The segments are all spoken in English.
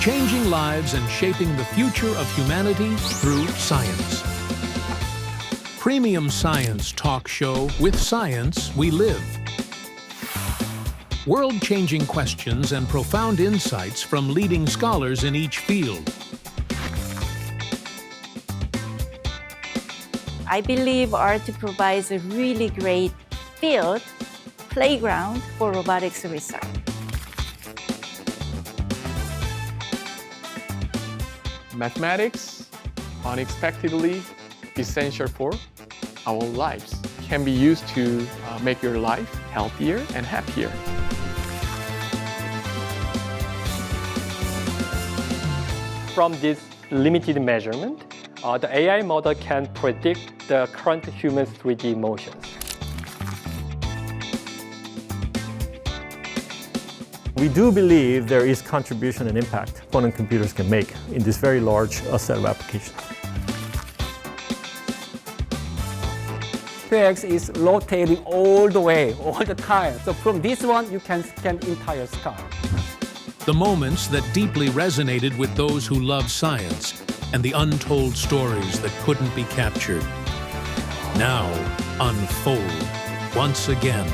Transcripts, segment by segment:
changing lives and shaping the future of humanity through science. Premium Science Talk Show. With science, we live. World-changing questions and profound insights from leading scholars in each field. I believe art provides a really great field, playground for robotics research. Mathematics, unexpectedly essential for our lives, can be used to make your life healthier and happier. From this limited measurement, the AI model can predict the current human 3D motions. We do believe there is contribution and impact quantum computers can make in this very large set of applications. PX is rotating all the way, all the time. So from this one, you can scan entire sky. The moments that deeply resonated with those who love science and the untold stories that couldn't be captured. Now unfold once again.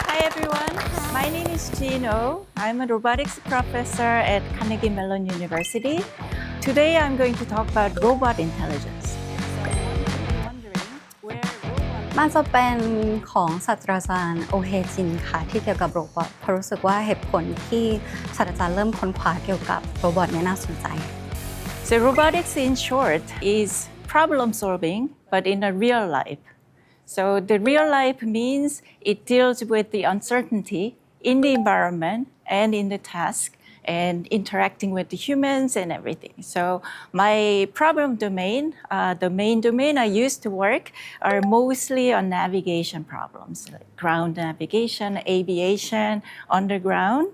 Hi everyone, my name is Jean Oh. I'm a robotics professor at Carnegie Mellon University. Today I'm going to talk about robot intelligence. So มันจะเป็นของศาสตราจารย์โอเฮจินค่ะที่เกี่ยวกับโรบอทเพราะรู้สึกว่าเหตุผลที่ศาสตราจารย์เริ่มค้นคว้าเกี่ยวกับโรบอทเนี่ยน่าสนใจ So robotics in short is problem solving but in a real life. So the real life means it deals with the uncertainty in the environment and in the task and interacting with the humans and everything. So my problem domain, the main domain I used to work are mostly on navigation problems, like ground navigation, aviation, underground.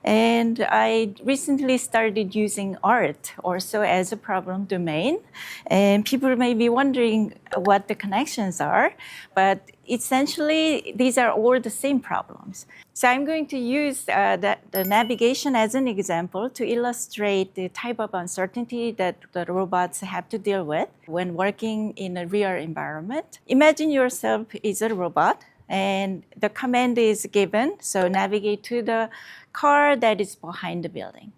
And I recently started using art also as a problem domain. And people may be wondering what the connections are, but essentially these are all the same problems. So I'm going to use the navigation as an example to illustrate the type of uncertainty that the robots have to deal with when working in a real environment. Imagine yourself is a robot and the command is given, so navigate to the car that is behind the building.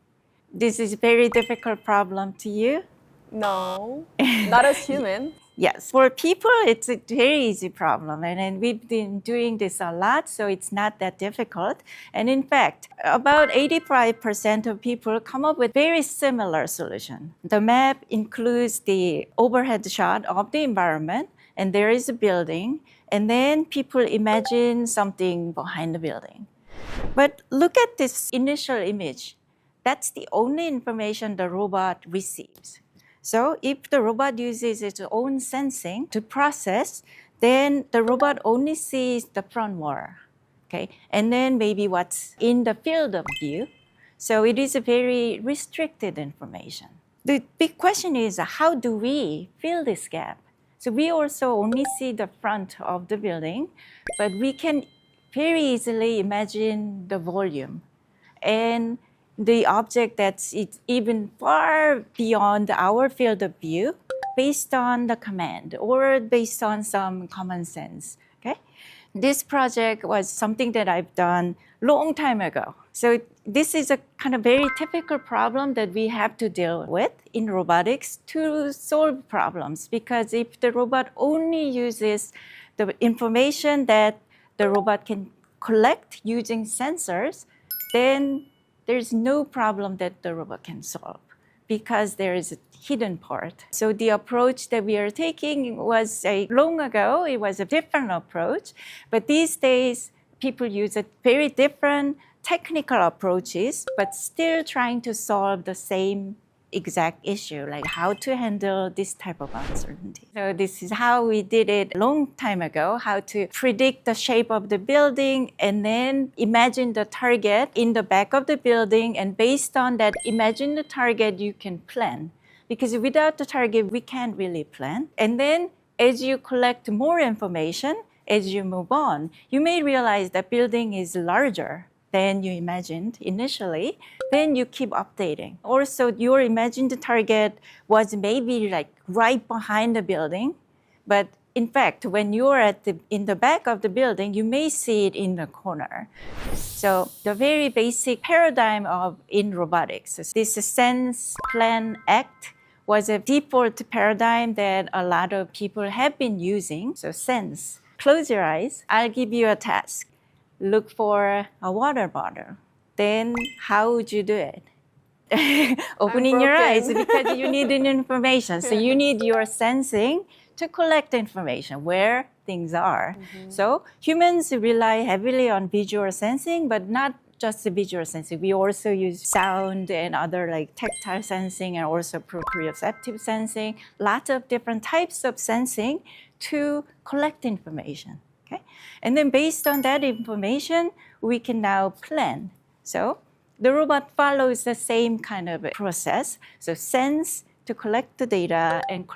This is a very difficult problem to you. No, not as human. Yes, for people, it's a very easy problem. And we've been doing this a lot, so it's not that difficult. And in fact, about 85% of people come up with very similar solution. The map includes the overhead shot of the environment, and there is a building, and then people imagine something behind the building. But look at this initial image. That's the only information the robot receives. So if the robot uses its own sensing to process, then the robot only sees the front wall, okay? And then maybe what's in the field of view. So it is a very restricted information. The big question is, how do we fill this gap? So we also only see the front of the building, but we can very easily imagine the volume and the object that's even far beyond our field of view based on the command or based on some common sense, okay? This project was something that I've done long time ago. So this is a kind of very typical problem that we have to deal with in robotics to solve problems, because if the robot only uses the information that the robot can collect using sensors, then there's no problem that the robot can solve because there is a hidden part. So the approach that we are taking was long ago, it was a different approach. But these days, people use a very different technical approaches, but still trying to solve the same exact issue, like how to handle this type of uncertainty. So this is how we did it a long time ago, how to predict the shape of the building and then imagine the target in the back of the building. And based on that, imagine the target, you can plan. Because without the target, we can't really plan. And then as you collect more information, as you move on, you may realize that building is larger than you imagined initially, then you keep updating. Also, your imagined target was maybe like right behind the building, but in fact, when you're in the back of the building, you may see it in the corner. So the very basic paradigm in robotics, this sense, plan, act, was a default paradigm that a lot of people have been using. So sense, close your eyes, I'll give you a task. Look for a water bottle. Then how would you do it? Opening your eyes because you need an information. So you need your sensing to collect information where things are. So humans rely heavily on visual sensing, but not just the visual sensing. We also use sound and other like tactile sensing and also proprioceptive sensing, lots of different types of sensing to collect information. Okay? And then based on that information, we can now plan. So the robot follows the same kind of process. So sense, to collect the data and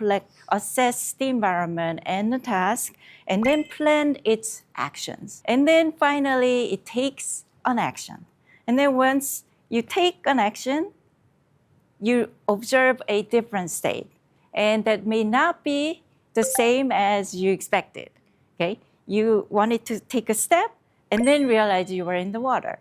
assess the environment and the task, and then plan its actions. And then finally, it takes an action. And then once you take an action, you observe a different state. And that may not be the same as you expected. Okay? You wanted to take a step and then realize you were in the water.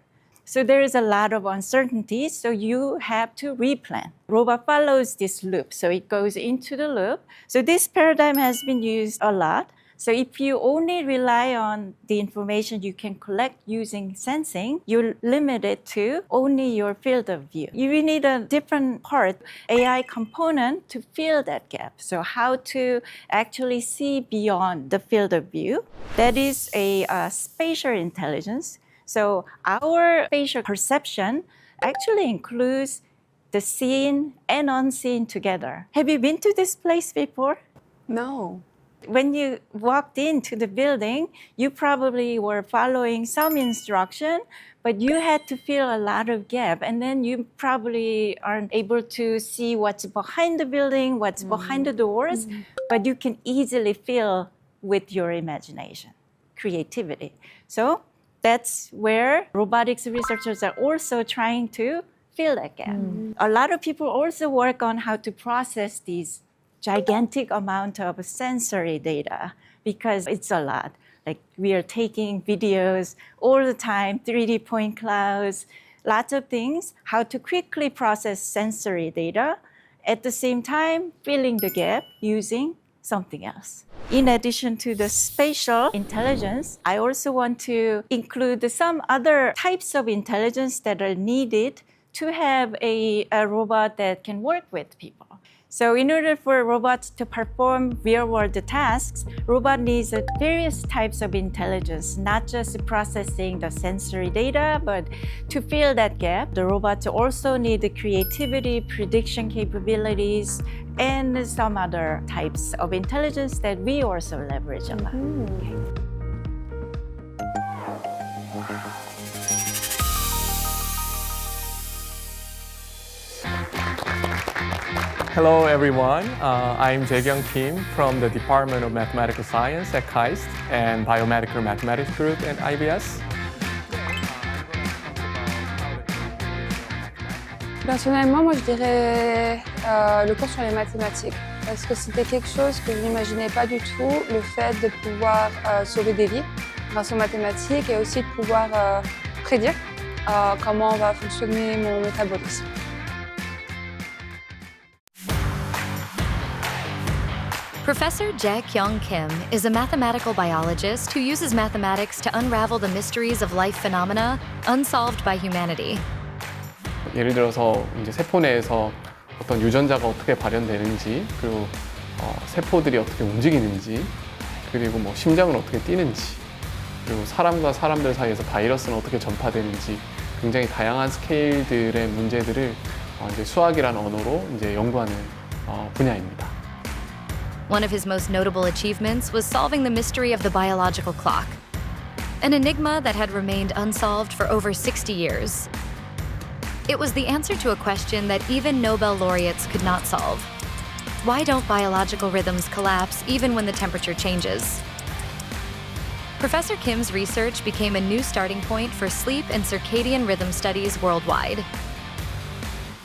So there is a lot of uncertainty, so you have to replan. Robot follows this loop, so it goes into the loop. So this paradigm has been used a lot. So if you only rely on the information you can collect using sensing, you're limited to only your field of view. You need a different part, AI component, to fill that gap. So how to actually see beyond the field of view. That is a spatial intelligence. So our spatial perception actually includes the seen and unseen together. Have you been to this place before? No. When you walked into the building, you probably were following some instruction, but you had to fill a lot of gap, and then you probably aren't able to see what's behind the building, what's behind the doors, but you can easily fill with your imagination, creativity. So that's where robotics researchers are also trying to fill that gap. A lot of people also work on how to process these gigantic amount of sensory data because it's a lot. Like we are taking videos all the time, 3D point clouds, lots of things, how to quickly process sensory data, at the same time filling the gap using something else. In addition to the spatial intelligence, I also want to include some other types of intelligence that are needed to have a robot that can work with people. So in order for robots to perform real-world tasks, robot needs various types of intelligence, not just processing the sensory data, but to fill that gap, the robots also need the creativity, prediction capabilities, and some other types of intelligence that we also leverage a lot. Okay. Hello everyone, I'm Jae-kyung Kim from the Department of Mathematical Science at KAIST and Biomedical Mathematics Group at IBS. Personnellement, moi je dirais le cours sur les mathématiques parce que c'était quelque chose que je n'imaginais pas du tout, le fait de pouvoir sauver des vies grâce aux mathématiques et aussi de pouvoir prédire comment va fonctionner mon métabolisme. Professor Jae-kyung Kim is a mathematical biologist who uses mathematics to unravel the mysteries of life phenomena unsolved by humanity. 예를 들어서 이제 세포 내에서 어떤 유전자가 어떻게 발현되는지, 그리고 세포들이 어떻게 움직이는지, 그리고 뭐 심장은 어떻게 뛰는지, 그리고 사람과 사람들 사이에서 바이러스는 어떻게 전파되는지 굉장히 다양한 스케일들의 문제들을 이제 수학이라는 언어로 이제 연구하는 분야입니다. One of his most notable achievements was solving the mystery of the biological clock, an enigma that had remained unsolved for over 60 years. It was the answer to a question that even Nobel laureates could not solve. Why don't biological rhythms collapse even when the temperature changes? Professor Kim's research became a new starting point for sleep and circadian rhythm studies worldwide.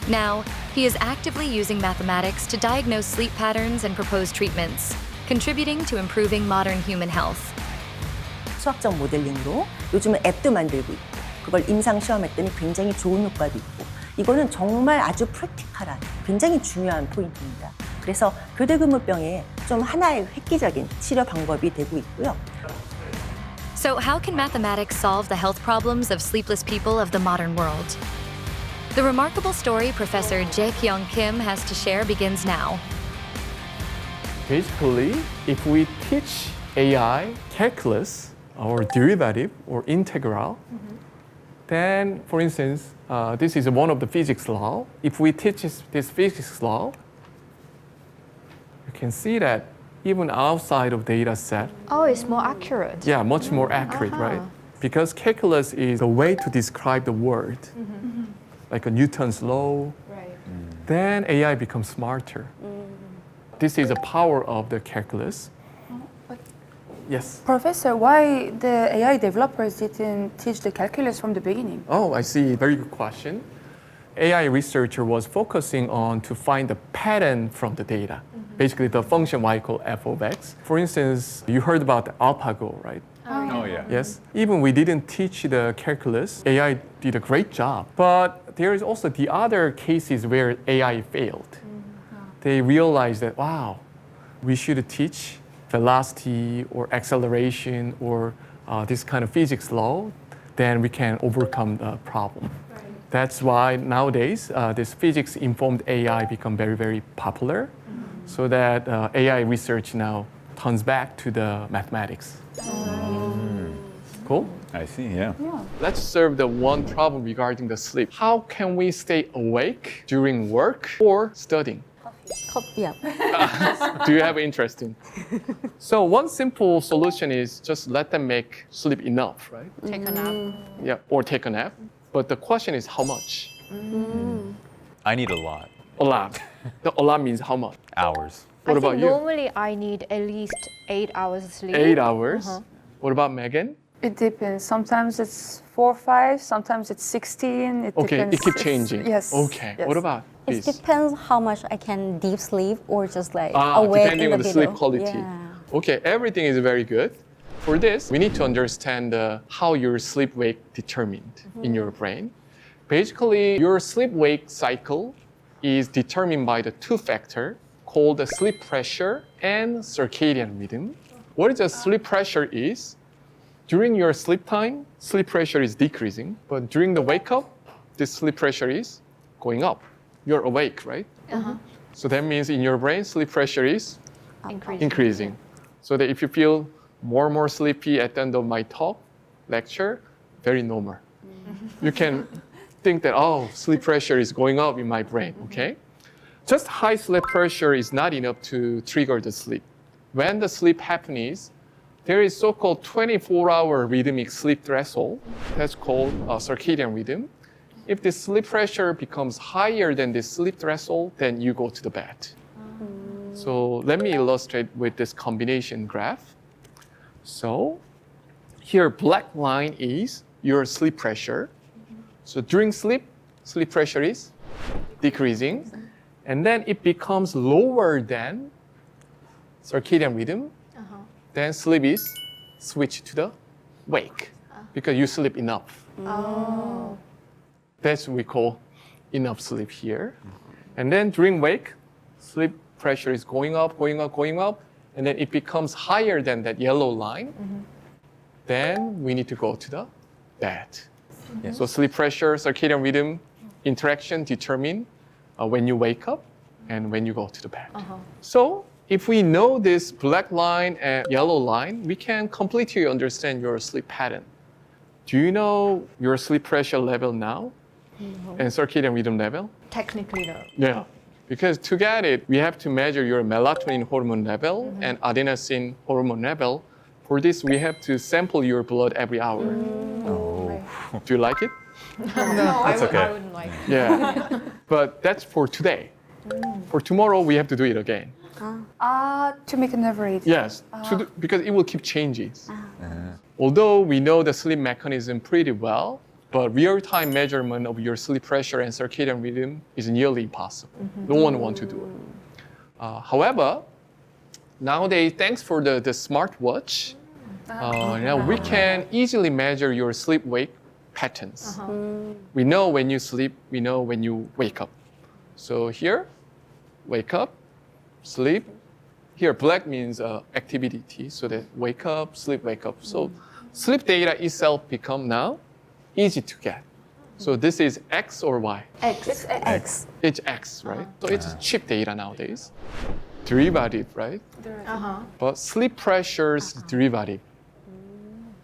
Now, he is actively using mathematics to diagnose sleep patterns and propose treatments, contributing to improving modern human health. 수학적 모델링으로 요즘은 앱도 만들고 있고 그걸 임상 시험했더니 굉장히 좋은 효과도 있고 이거는 정말 아주 프랙티컬한 굉장히 중요한 포인트입니다. 그래서 교대근무병에 좀 하나의 획기적인 치료 방법이 되고 있고요. So how can mathematics solve the health problems of sleepless people of the modern world? The remarkable story Professor Jae-kyung Kim has to share begins now. Basically, if we teach AI calculus or derivative or integral, then, for instance, this is one of the physics law. If we teach this physics law, you can see that even outside of data set, Oh, it's more accurate. yeah, much more accurate, right? Because calculus is a way to describe the world, like a Newton's law. Right. Then AI becomes smarter. This is the power of the calculus. Yes. Professor, why the AI developers didn't teach the calculus from the beginning? Oh, I see. Very good question. AI researcher was focusing on to find the pattern from the data. Basically, the function y equal f of x. For instance, you heard about the AlphaGo, right? Oh, yeah. Yes. Even we didn't teach the calculus, AI did a great job. But there is also the other cases where AI failed. They realized that, wow, we should teach velocity or acceleration or this kind of physics law, then we can overcome the problem. That's why nowadays this physics-informed AI become very, very popular, so that AI research now turns back to the mathematics. Cool? I see, yeah. Let's solve the one problem regarding the sleep. How can we stay awake during work or studying? Do you have interest in? So one simple solution is just let them make sleep enough, right? Take a nap. Yeah, or take a nap. But the question is how much? I need a lot. A lot. A lot means how much? Hours. What I about think you? normally I need at least 8 hours of sleep. 8 hours. What about Megan? It depends. Sometimes it's 4 or 5, sometimes it's 16. It Okay, depends. it keeps changing. Yes. Okay. yes. What about It this? depends how much I can deep sleep or just like awake Depending in on the the sleep middle. quality. Yeah. Okay, everything is very good. For this, we need to understand how your sleep-wake determined in your brain. Basically, your sleep-wake cycle is determined by the two factors called the sleep pressure and circadian rhythm. What is the sleep pressure is? During your sleep time, sleep pressure is decreasing, but during the wake up, this sleep pressure is going up. You're awake, right? So that means in your brain, sleep pressure is increasing. So that if you feel more and more sleepy at the end of my talk, lecture, very normal. You can think that, oh, sleep pressure is going up in my brain, okay? Just high sleep pressure is not enough to trigger the sleep. When the sleep happens, there is so-called 24-hour rhythmic sleep threshold. That's called circadian rhythm. If the sleep pressure becomes higher than this sleep threshold, then you go to the bed. So let me illustrate with this combination graph. So here, black line is your sleep pressure. So during sleep, sleep pressure is decreasing. And then it becomes lower than circadian rhythm. Then sleep is switched to the wake because you sleep enough. That's what we call enough sleep here. And then during wake, sleep pressure is going up, going up, going up. And then it becomes higher than that yellow line. Then we need to go to the bed. So sleep pressure, circadian rhythm, interaction determine when you wake up and when you go to the bed. So if we know this black line and yellow line, we can completely understand your sleep pattern. Do you know your sleep pressure level now and circadian rhythm level? Technically, no. Yeah, because to get it, we have to measure your melatonin hormone level and adenosine hormone level. For this, we have to sample your blood every hour. Do you like it? No, That's okay. I wouldn't like it. Yeah, but that's for today. For tomorrow, we have to do it again. To make an average. Yes, because it will keep changing. Although we know the sleep mechanism pretty well, but real-time measurement of your sleep pressure and circadian rhythm is nearly impossible. No one wants to do it. However, nowadays, thanks for the smartwatch, now we can easily measure your sleep-wake patterns. We know when you sleep, we know when you wake up. So here, wake up, sleep. Here, black means activity, so that wake up, sleep, wake up. So sleep data itself become now easy to get. So this is X or Y? X. X. It's X, right? So it's cheap data nowadays. Derivative, right? But sleep pressures derivative.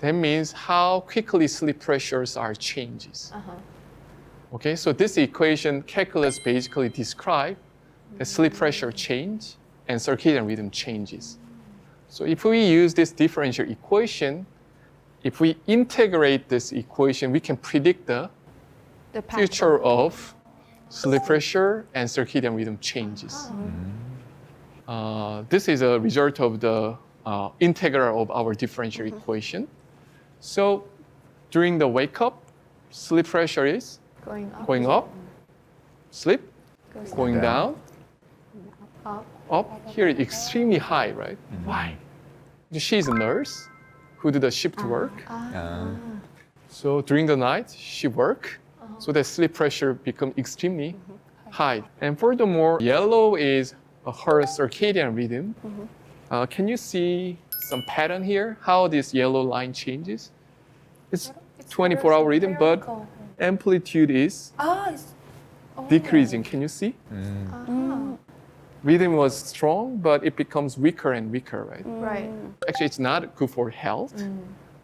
That means how quickly sleep pressures are changes. Okay, so this equation calculus basically describe the sleep pressure change and circadian rhythm changes. So if we use this differential equation, if we integrate this equation, we can predict the future of sleep pressure and circadian rhythm changes. This is a result of the integral of our differential equation. So during the wake up, sleep pressure is going up, sleep going down, up. Here it's extremely high, right? Why? She's a nurse who do the shift work. So during the night, she work, so the sleep pressure become extremely high. And furthermore, yellow is her circadian rhythm. Can you see some pattern here? How this yellow line changes? It's 24-hour rhythm, but amplitude is decreasing. Can you see? Rhythm was strong, but it becomes weaker and weaker, right? Right. Actually, it's not good for health.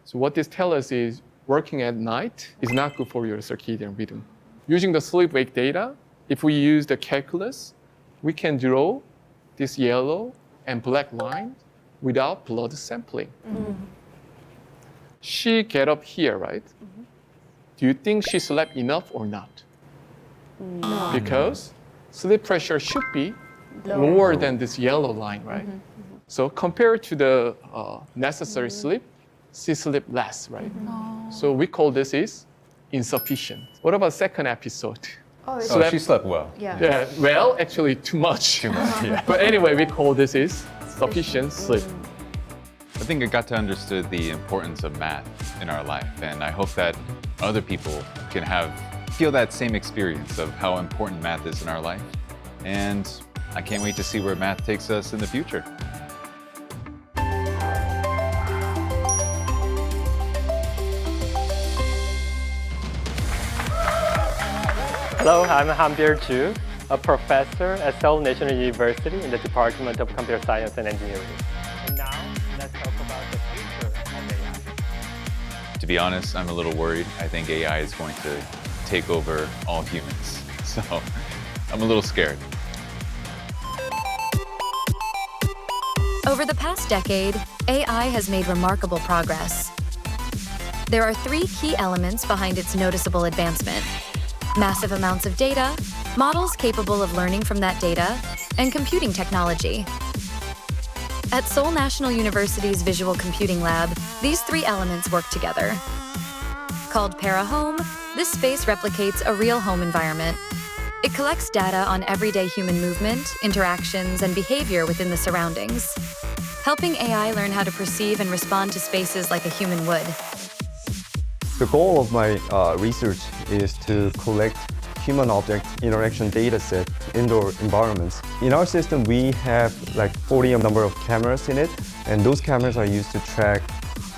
So what this tells us is working at night is not good for your circadian rhythm. Using the sleep-wake data, if we use the calculus, we can draw this yellow and black line without blood sampling. She get up here, right? Do you think she slept enough or not? No. Because sleep pressure should be lower than this yellow line, right? So compared to the necessary sleep, she sleep less, right? So we call this is insufficient. What about second episode? She slept well. Yeah, well, actually too much. Too much, yeah. But anyway, we call this is sufficient sleep. I think I got to understand the importance of math in our life, and I hope that other people can feel that same experience of how important math is in our life. And I can't wait to see where math takes us in the future. Hello, I'm Hanbyeol Ju, a professor at Seoul National University in the Department of Computer Science and Engineering. And now, let's talk about the future of AI. To be honest, I'm a little worried. I think AI is going to take over all humans. So I'm a little scared. Over the past decade, AI has made remarkable progress. There are three key elements behind its noticeable advancement: massive amounts of data, models capable of learning from that data, and computing technology. At Seoul National University's Visual Computing Lab, these three elements work together. Called Para-Home, this space replicates a real home environment. It collects data on everyday human movement, interactions, and behavior within the surroundings, helping AI learn how to perceive and respond to spaces like a human would. The goal of my research is to collect human-object interaction data set in indoor environments. In our system, we have like 40 number of cameras in it, and those cameras are used to track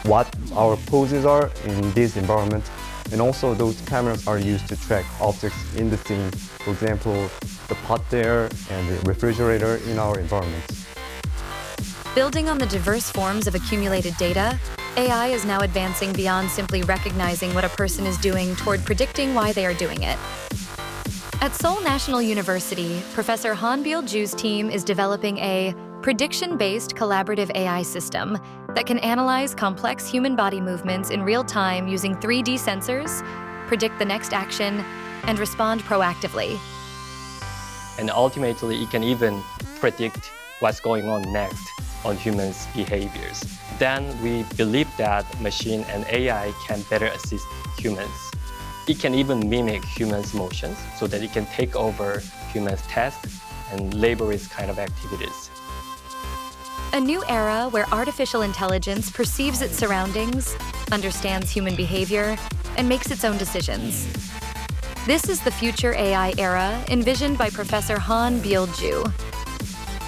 what our poses are in this environment. And also those cameras are used to track objects in the scene. For example, the pot there and the refrigerator in our environments. Building on the diverse forms of accumulated data, AI is now advancing beyond simply recognizing what a person is doing toward predicting why they are doing it. At Seoul National University, Professor Hanbyeol Ju's team is developing a prediction-based collaborative AI system that can analyze complex human body movements in real time using 3D sensors, predict the next action, and respond proactively. And ultimately, it can even predict what's going on next on humans' behaviors. Then we believe that machine and AI can better assist humans. It can even mimic humans' motions so that it can take over humans' tasks and laborious kind of activities. A new era where artificial intelligence perceives its surroundings, understands human behavior, and makes its own decisions. This is the future AI era envisioned by Professor Han Byul-ju.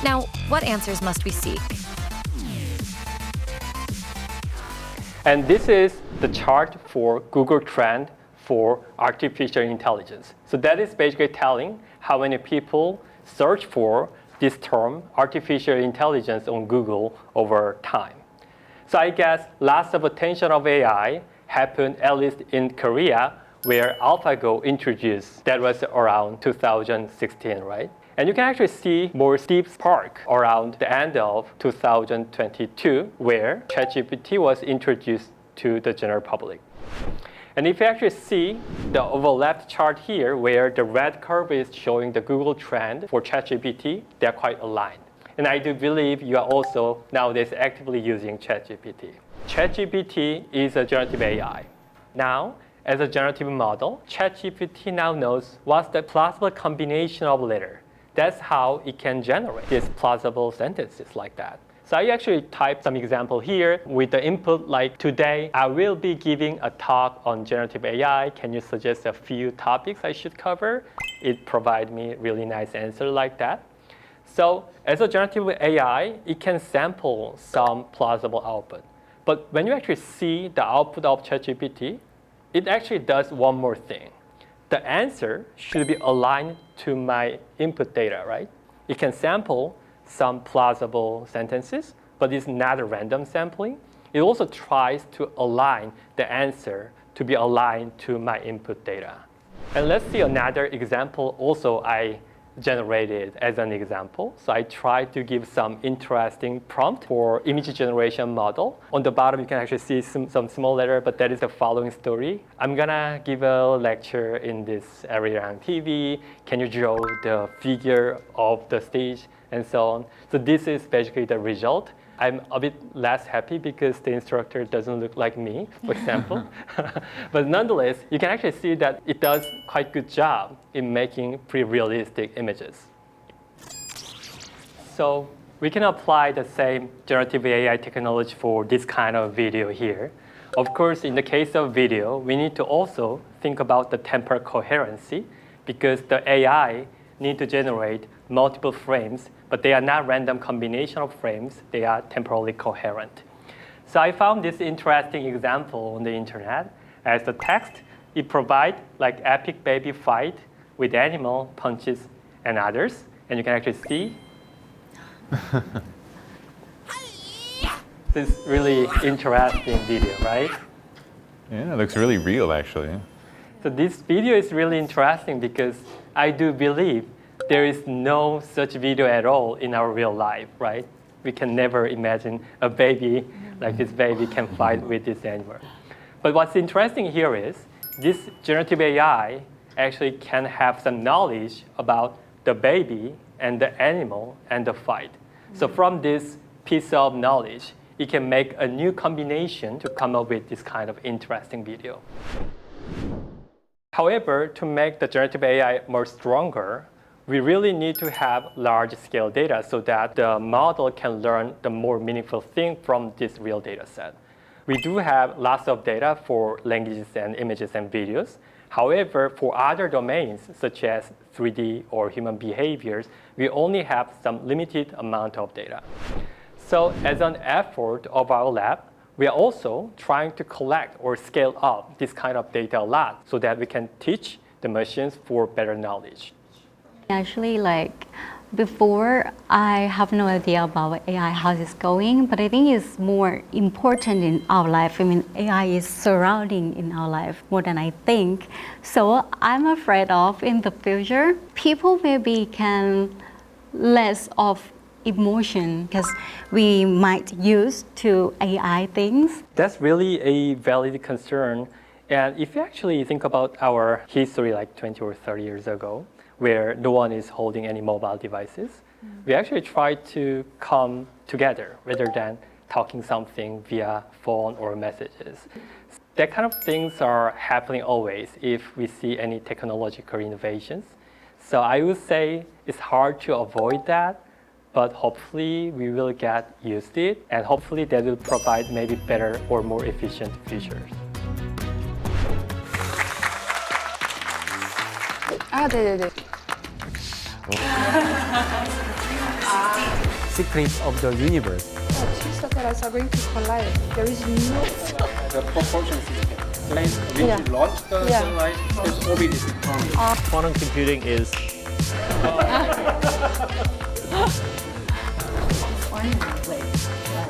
Now, what answers must we seek? And this is the chart for Google Trend for artificial intelligence. So that is basically telling how many people search for this term, artificial intelligence, on Google over time. So I guess lots of attention of AI happened at least in Korea, where AlphaGo introduced. That was around 2016, right? And you can actually see more steep spark around the end of 2022, where ChatGPT was introduced to the general public. And if you actually see the overlapped chart here, where the red curve is showing the Google trend for ChatGPT, they're quite aligned. And I do believe you are also nowadays actively using ChatGPT. ChatGPT is a generative AI. Now, as a generative model, ChatGPT now knows what's the plausible combination of letters. That's how it can generate these plausible sentences like that. So I actually typed some example here with the input like, today I will be giving a talk on generative AI. Can you suggest a few topics I should cover? It provides me really nice answer like that. So as a generative AI, it can sample some plausible output. But when you actually see the output of ChatGPT, it actually does one more thing. The answer should be aligned to my input data, right? It can sample some plausible sentences, but it's not a random sampling. It also tries to align the answer to be aligned to my input data. And let's see another example also I generated as an example. So I tried to give some interesting prompt for image generation model. On the bottom, you can actually see some small letter, but that is the following story. I'm gonna give a lecture in this area on TV. Can you draw the figure of the stage and so on? So this is basically the result. I'm a bit less happy because the instructor doesn't look like me, for example. But nonetheless, you can actually see that it does quite good job in making pretty realistic images. So we can apply the same generative AI technology for this kind of video here. Of course, in the case of video, we need to also think about the temporal coherency because the AI need to generate multiple frames, but they are not random combination of frames, they are temporally coherent. So I found this interesting example on the internet. As the text, it provides like epic baby fight with animal, punches, and others. And you can actually see this really interesting video, right? Yeah, it looks really real actually. So this video is really interesting because I do believe there is no such video at all in our real life, right? We can never imagine a baby like this baby can fight with this animal. But what's interesting here is this generative AI actually can have some knowledge about the baby and the animal and the fight. So from this piece of knowledge, it can make a new combination to come up with this kind of interesting video. However, to make the generative AI more stronger, we really need to have large-scale data so that the model can learn the more meaningful thing from this real data set. We do have lots of data for languages and images and videos. However, for other domains, such as 3D or human behaviors, we only have some limited amount of data. So as an effort of our lab, we are also trying to collect or scale up this kind of data a lot so that we can teach the machines for better knowledge. Actually, like before, I have no idea about AI, how it's going, but I think it's more important in our life. I mean, AI is surrounding in our life more than I think. So I'm afraid of in the future, people maybe can less of emotion because we might use to AI things. That's really a valid concern. And if you actually think about our history like 20 or 30 years ago, where no one is holding any mobile devices, We actually try to come together rather than talking something via phone or messages. That kind of things are happening always if we see any technological innovations. So I would say it's hard to avoid that, but hopefully we will get used to it, and hopefully that will provide maybe better or more efficient features. 아, 네네네. Secrets of the universe. Two satellites are going to collide. There is no... The propulsion system. When Yeah. you launch the Yeah. satellite, its orbit is determined. Quantum computing is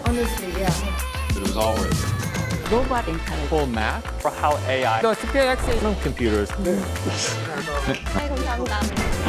Honestly, yeah. But it was all worth it. Robot intelligence. full math. For how AI The SpaceX quantum computers. 감사합니다.